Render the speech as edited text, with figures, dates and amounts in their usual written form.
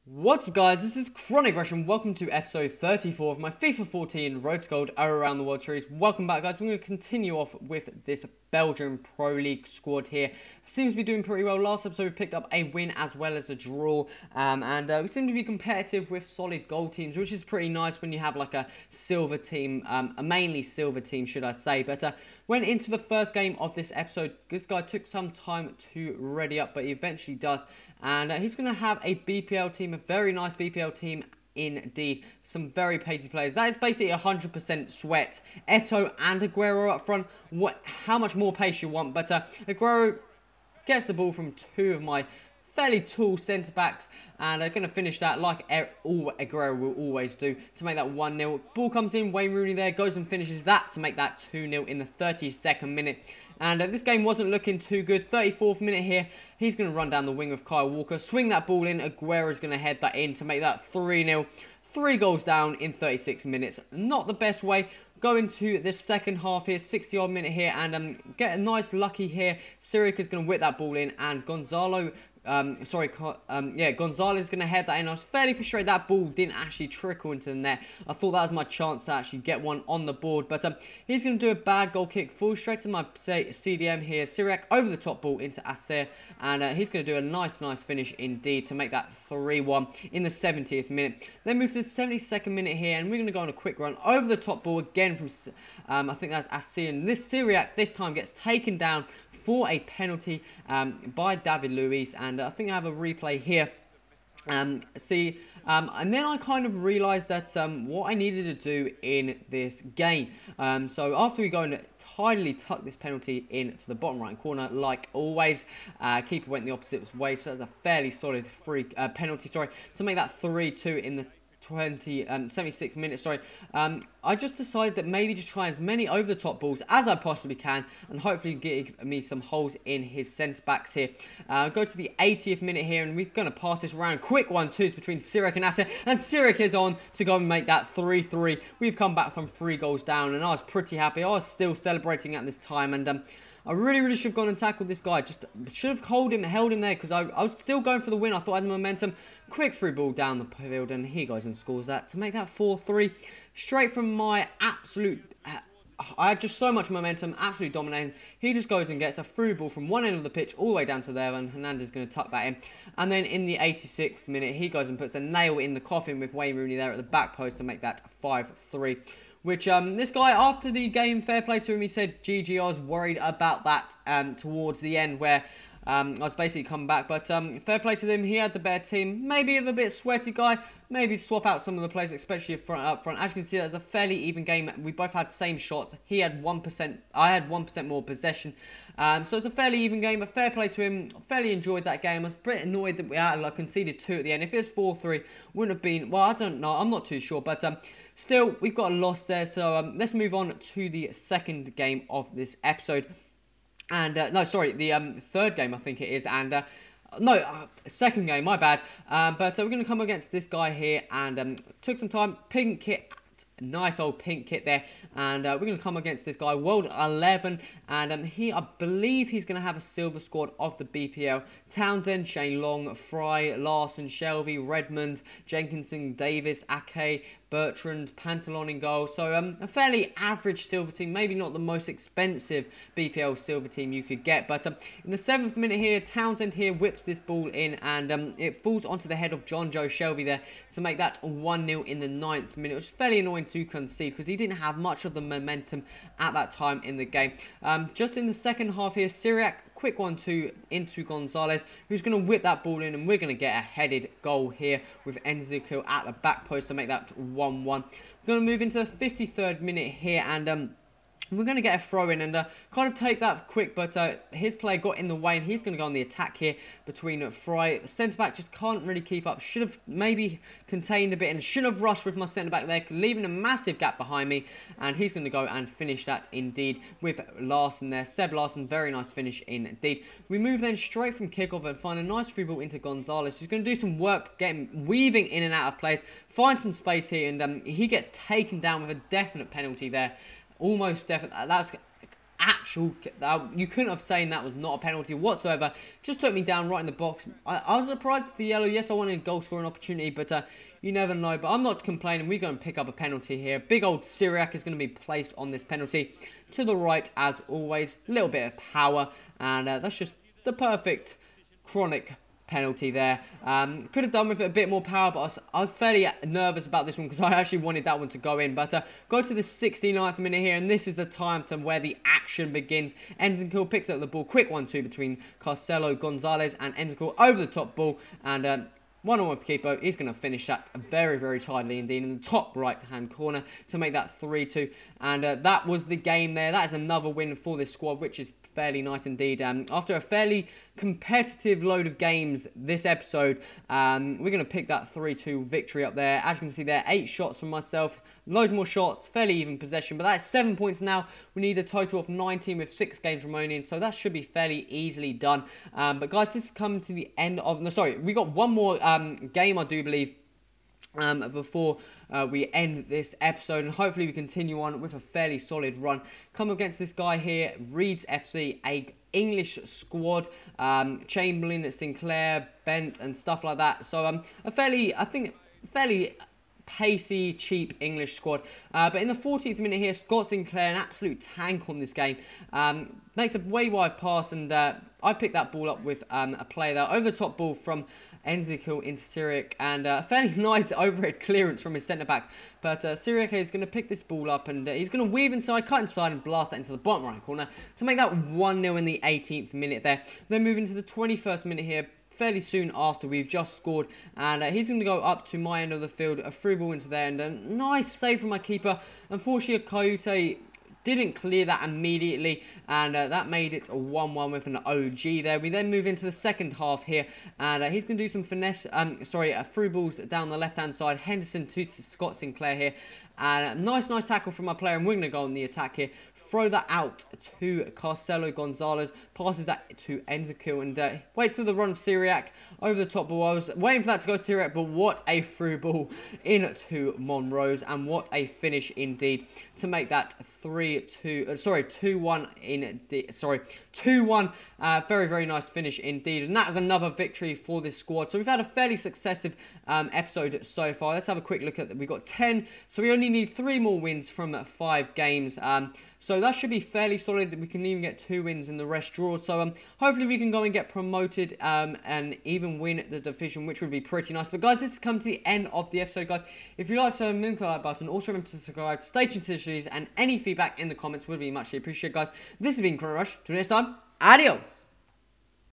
What's up guys, this is Chronic Rush and welcome to episode 34 of my FIFA 14 Road to Gold Around the World series. Welcome back guys, we're going to continue off with this Belgian Pro League squad here. Seems to be doing pretty well. Last episode we picked up a win as well as a draw, and we seem to be competitive with solid gold teams, which is pretty nice when you have like a silver team, a mainly silver team should I say. But went into the first game of this episode. This guy took some time to ready up, but he eventually does, and he's going to have a BPL team, a very nice BPL team indeed. Some very pacey players. That is basically 100% sweat. Eto'o and Aguero up front. How much more pace you want? But Aguero gets the ball from two of my fairly tall centre backs, and they're going to finish that like all Aguero will always do to make that 1-0. Ball comes in, Wayne Rooney there goes and finishes that to make that 2-0 in the 32nd minute. And this game wasn't looking too good. 34th minute here, he's going to run down the wing of Kyle Walker, swing that ball in. Aguero's going to head that in to make that 3-0. 3 goals down in 36 minutes. Not the best way. Go into this second half here, 60-odd minute here, and get a nice lucky here. Syriac is going to whip that ball in, and Gonzalo is going to head that in. I was fairly frustrated that ball didn't actually trickle into the net. I thought that was my chance to actually get one on the board, but he's going to do a bad goal kick, full straight to my CDM here. Syriac over the top ball into Acer, and he's going to do a nice finish indeed to make that 3-1 in the 70th minute. Then move to the 72nd minute here, and we're going to go on a quick run over the top ball again from I think that's Acer, and this Syriac this time gets taken down for a penalty by David Luiz, and I think I have a replay here. And then I kind of realised that what I needed to do in this game. So after we go and tidily tuck this penalty into the bottom right corner, like always, keeper went the opposite way, so that's a fairly solid free penalty. Sorry, to make that 3-2 in the 76 minutes, sorry. I just decided that maybe just try as many over the top balls as I possibly can, and hopefully give me some holes in his centre backs here. Go to the 80th minute here, and we're going to pass this around. Quick 1-2s between Syriac and Acer, and Syriac is on to go and make that 3-3. We've come back from 3 goals down, and I was pretty happy. I was still celebrating at this time, and I really should have gone and tackled this guy. Just should have held him there, because I was still going for the win. I thought I had the momentum. Quick through ball down the field, and he goes and scores that to make that 4-3. Straight from my absolute... I had just so much momentum, absolutely dominating. He just goes and gets a through ball from one end of the pitch all the way down to there, and Hernandez is going to tuck that in. And then in the 86th minute, he goes and puts a nail in the coffin with Wayne Rooney there at the back post to make that 5-3. Which, this guy, after the game, fair play to him, he said, GG, I was worried about that towards the end where I was basically coming back. But fair play to them, he had the better team. Maybe a bit sweaty guy, maybe swap out some of the players, especially up front. As you can see, that was a fairly even game. We both had the same shots. He had 1%, I had 1% more possession. So it's a fairly even game, but fair play to him. Fairly enjoyed that game. I was a bit annoyed that we had conceded 2 at the end. If it was 4-3, wouldn't have been, well, I don't know, I'm not too sure, but still, we've got a loss there. So let's move on to the second game of this episode. And, no, sorry, the third game, I think it is, and, second game, my bad, but we're going to come against this guy here, and took some time, pink kit, nice old pink kit there, and we're going to come against this guy, World 11, and I believe he's going to have a silver squad of the BPL. Townsend, Shane Long, Fry, Larson, Shelby, Redmond, Jenkinson, Davis, Ake, Bertrand, Pantalon in goal. So a fairly average silver team, maybe not the most expensive BPL silver team you could get. But in the 7th minute here, Townsend here whips this ball in, and it falls onto the head of John Joe Shelby there to make that 1-0 in the 9th minute, which is fairly annoying to concede because he didn't have much of the momentum at that time in the game. Just in the second half here, Syriac, quick 1-2 into Gonzalez, who's going to whip that ball in, and we're going to get a headed goal here with Ezekiel at the back post to make that 1-1. We're going to move into the 53rd minute here, and we're going to get a throw in and kind of take that quick, but his player got in the way, and he's going to go on the attack here between Fry. Centre-back just can't really keep up. Should have maybe contained a bit and should have rushed with my centre-back there, leaving a massive gap behind me, and he's going to go and finish that indeed with Larson there. Seb Larson, very nice finish indeed. We move then straight from kickoff and find a nice free ball into Gonzalez, who's going to do some work, weaving in and out of plays, find some space here, and he gets taken down with a definite penalty there. Almost definitely. That's you couldn't have saying that was not a penalty whatsoever. Just took me down right in the box. I was surprised for the yellow. Yes, I wanted a goal scoring opportunity, but you never know. But I'm not complaining. We're going to pick up a penalty here. Big old Syriac is going to be placed on this penalty to the right as always. A little bit of power, and that's just the perfect chronic penalty there. Could have done with it a bit more power, but I was fairly nervous about this one because I actually wanted that one to go in. But go to the 69th minute here, and this is the time to where the action begins. Enzikill picks up the ball, quick 1-2 between Carcelo Gonzalez and Enzikill over the top ball, and one-on-one with the keeper. He's going to finish that very, very tidily indeed in the top right-hand corner to make that 3-2. And that was the game there. That is another win for this squad, which is fairly nice indeed. After a fairly competitive load of games this episode, we're going to pick that 3-2 victory up there. As you can see there, 8 shots from myself, loads more shots, fairly even possession, but that's 7 points now. We need a total of 19 with 6 games remaining, so that should be fairly easily done. But guys, this is coming to the end of... No, sorry, we got one more game, I do believe, before we end this episode, and hopefully we continue on with a fairly solid run. Come against this guy here, Reeds FC, a English squad, Chamberlain, Sinclair, Bent, and stuff like that. So a fairly pacey, cheap English squad. But in the 40th minute here, Scott Sinclair, an absolute tank on this game, makes a way wide pass, and I picked that ball up with a player there, over the top ball from Enzikill into Syriac, and a fairly nice overhead clearance from his centre-back. But Syriac is going to pick this ball up, and he's going to weave inside, cut inside, and blast that into the bottom right corner to make that 1-0 in the 18th minute there. Then move into the 21st minute here, fairly soon after we've just scored, and he's going to go up to my end of the field, a through ball into there, and a nice save from my keeper. Unfortunately, HowTo didn't clear that immediately, and that made it a 1-1 with an OG there. We then move into the second half here, and he's going to do some finesse, through balls down the left-hand side. Henderson to Scott Sinclair here, and nice tackle from my player, and we're going to go on the attack here. Throw that out to Carcelo Gonzalez, passes that to Enzikill, and waits for the run of Syriac over the top ball. I was waiting for that to go to Syriac, but what a through ball into Monrose, and what a finish indeed to make that 2-1 indeed. 2-1. Very, very nice finish indeed, and that is another victory for this squad. So we've had a fairly successive episode so far. Let's have a quick look at that. We've got 10, so we only need 3 more wins from 5 games. So that should be fairly solid. We can even get 2 wins in the rest draws. So hopefully we can go and get promoted and even win the division, which would be pretty nice. But guys, this has come to the end of the episode, guys. If you like, so click the like button. Also remember to subscribe, stay tuned to the series, and any feedback in the comments would be muchly appreciated, guys. This has been Chrono Rush. Till next time, adios.